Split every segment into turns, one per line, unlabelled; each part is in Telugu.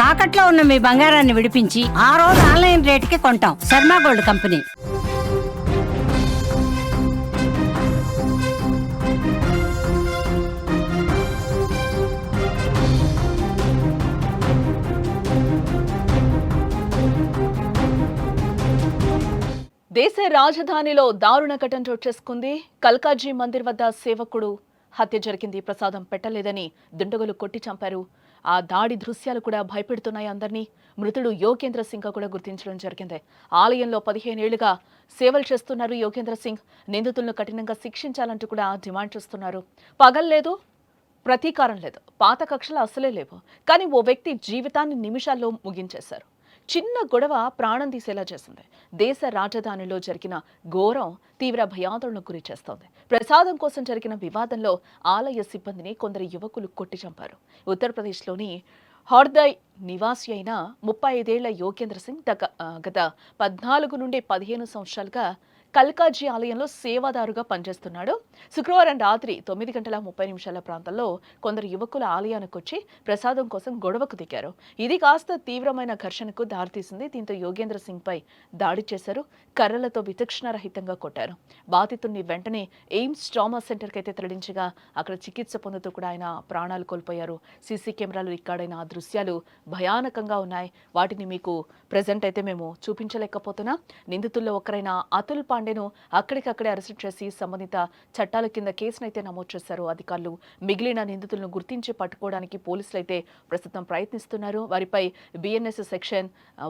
తాకట్లో ఉన్న మీ బంగారాన్ని విడిపించి ఆ రోజు ఆన్లైన్ రేటుకి కొంటాం. Sharma gold company.
దేశ రాజధానిలో దారుణ ఘటన చోటు చేసుకుంది. కల్కాజీ మందిర్ వద్ద సేవకుడు హత్య జరిగింది. ప్రసాదం పెట్టలేదని దుండగులు కొట్టి చంపారు. ఆ దాడి దృశ్యాలు కూడా భయపెడుతున్నాయి అందరినీ. మృతుడు యోగేంద్ర సింగ్ కూడా గుర్తించడం జరిగింది. ఆలయంలో 15 ఏళ్లుగా సేవలు చేస్తున్నారు యోగేంద్ర సింగ్. నిందితులను కఠినంగా శిక్షించాలంటూ కూడా డిమాండ్ చేస్తున్నారు. పగల్లేదు, ప్రతీకారం లేదు, పాత కక్షలు అసలే లేవు. కానీ ఓ వ్యక్తి జీవితాన్ని నిమిషాల్లో ముగించేశారు. చిన్న గొడవ ప్రాణం తీసేలా చేసింది. దేశ రాజధానిలో జరిగిన ఘోరం తీవ్ర భయాందోళనకు గురి చేస్తోంది. ప్రసాదం కోసం జరిగిన వివాదంలో ఆలయ సిబ్బందిని కొందరు యువకులు కొట్టి చంపారు. ఉత్తరప్రదేశ్లోని హర్దయ్ నివాసి అయిన 35 ఏళ్ల యోగేంద్ర సింగ్ గత 14 నుండి 15 సంవత్సరాలుగా కల్కాజీ ఆలయంలో సేవాదారుగా పనిచేస్తున్నాడు. శుక్రవారం రాత్రి 9:30 ప్రాంతంలో కొందరు యువకులు ఆలయానికి వచ్చి ప్రసాదం కోసం గొడవకు దిగారు. ఇది కాస్త తీవ్రమైన ఘర్షణకు దారితీసింది. దీంతో యోగేంద్ర సింగ్ పై దాడి చేశారు. కర్రలతో విచక్షణారహితంగా కొట్టారు. బాధితుడిని వెంటనే ఎయిమ్స్ ట్రామా సెంటర్కి అయితే తరలించగా అక్కడ చికిత్స పొందుతూ కూడా ఆయన ప్రాణాలు కోల్పోయారు. సీసీ కెమెరాలు రికార్డైన ఆ దృశ్యాలు భయానకంగా ఉన్నాయి. వాటిని మీకు ప్రెజెంట్ అయితే మేము చూపించలేకపోతున్నా. నిందితుల్లో ఒకరైన అతుల్ పాండేను అక్కడికక్కడే అరెస్టు చేసి సంబంధిత చట్టాల కింద కేసునైతే నమోదు చేశారు అధికారులు. మిగిలిన నిందితులను గుర్తించి పట్టుకోవడానికి పోలీసులు అయితే ప్రస్తుతం ప్రయత్నిస్తున్నారు. వారిపై బిఎన్ఎస్ సెక్షన్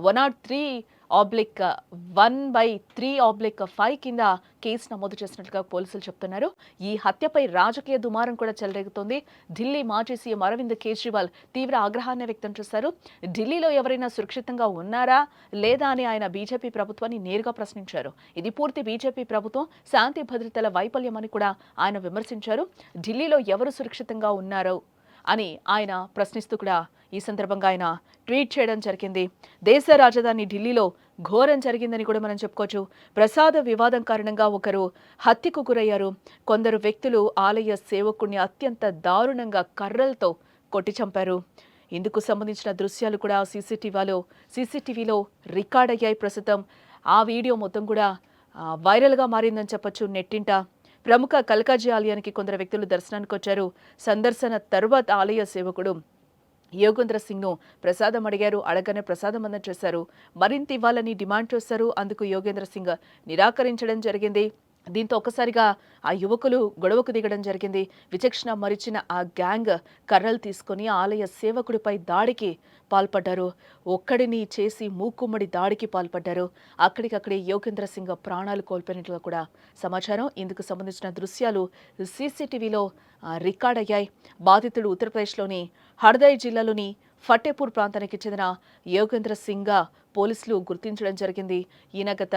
103/1/3/5 కింద కేసు నమోదు చేసినట్లుగా పోలీసులు చెప్తున్నారు. ఈ హత్యపై రాజకీయ దుమారం కూడా చెలరేగుతోంది. ఢిల్లీ మాజీ సీఎం అరవింద్ కేజ్రీవాల్ తీవ్ర ఆగ్రహాన్ని వ్యక్తం చేశారు. ఢిల్లీలో ఎవరైనా సురక్షితంగా ఉన్నారా లేదా అని ఆయన బీజేపీ ప్రభుత్వాన్ని నేరుగా ప్రశ్నించారు. ఇది పూర్తి బీజేపీ ప్రభుత్వం శాంతి భద్రతల వైఫల్యమని కూడా ఆయన విమర్శించారు. ఢిల్లీలో ఎవరు సురక్షితంగా ఉన్నారో అని ఆయన ప్రశ్నిస్తూ కూడా ఈ సందర్భంగా ఆయన ట్వీట్ చేయడం జరిగింది. దేశ రాజధాని ఢిల్లీలో ఘోరం జరిగిందని కూడా మనం చెప్పుకోవచ్చు. ప్రసాద వివాదం కారణంగా ఒకరు హత్యకు గురయ్యారు. కొందరు వ్యక్తులు ఆలయ సేవకుడిని అత్యంత దారుణంగా కర్రలతో కొట్టి చంపారు. ఇందుకు సంబంధించిన దృశ్యాలు కూడా సీసీటీవీలో రికార్డ్ అయ్యాయి. ప్రస్తుతం ఆ వీడియో మొత్తం కూడా వైరల్గా మారిందని చెప్పొచ్చు నెట్టింట. ప్రముఖ కల్కాజీ ఆలయానికి కొందరు వ్యక్తులు దర్శనానికి వచ్చారు. సందర్శన తర్వాత ఆలయ సేవకుడు యోగేంద్ర సింగ్ను ప్రసాదం అడిగారు. అడగనే ప్రసాదం అందజేశారు. మరింత ఇవ్వాలని డిమాండ్ చేశారు. అందుకు యోగేంద్ర సింగ్ నిరాకరించడం జరిగింది. దీంతో ఒక్కసారిగా ఆ యువకులు గొడవకు దిగడం జరిగింది. విచక్షణ మరిచిన ఆ గ్యాంగ్ కర్రలు తీసుకొని ఆలయ సేవకుడిపై దాడికి పాల్పడ్డారు. ఒక్కడిని చేసి మూకుమ్మడి దాడికి పాల్పడ్డారు. అక్కడికక్కడే యోగేంద్ర సింగ్ ప్రాణాలు కోల్పోయినట్లుగా కూడా సమాచారం. ఇందుకు సంబంధించిన దృశ్యాలు సీసీటీవీలో రికార్డ్ అయ్యాయి. బాధితుడు ఉత్తరప్రదేశ్లోని హర్దయ్ జిల్లాలోని ఫటేపూర్ ప్రాంతానికి చెందిన యోగేంద్ర సింగ్గా పోలీసులు గుర్తించడం జరిగింది. ఈయన గత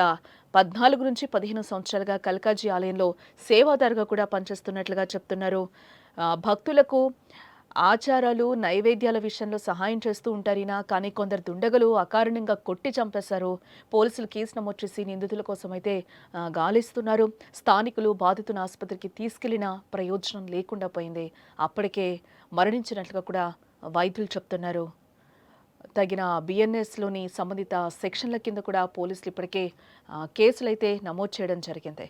14 నుంచి 15 సంవత్సరాలుగా కల్కాజీ ఆలయంలో సేవాదారుగా కూడా పనిచేస్తున్నట్లుగా చెప్తున్నారు. భక్తులకు ఆచారాలు నైవేద్యాల విషయంలో సహాయం చేస్తూ ఉంటారు ఈయన. కానీ కొందరు దుండగులు అకారణంగా కొట్టి చంపేశారు. పోలీసులు కేసు నమోదు చేసి నిందితుల కోసం అయితే గాలిస్తున్నారు. స్థానికులు బాధితుని ఆసుపత్రికి తీసుకెళ్లిన ప్రయోజనం లేకుండా పోయింది. అప్పటికే మరణించినట్లుగా కూడా వైద్యులు చెప్తున్నారు. తగిన బిఎన్ఎస్లోని సంబంధిత సెక్షన్ల కింద కూడా పోలీసులు ఇప్పటికే కేసులైతే నమోదు చేయడం జరిగింది.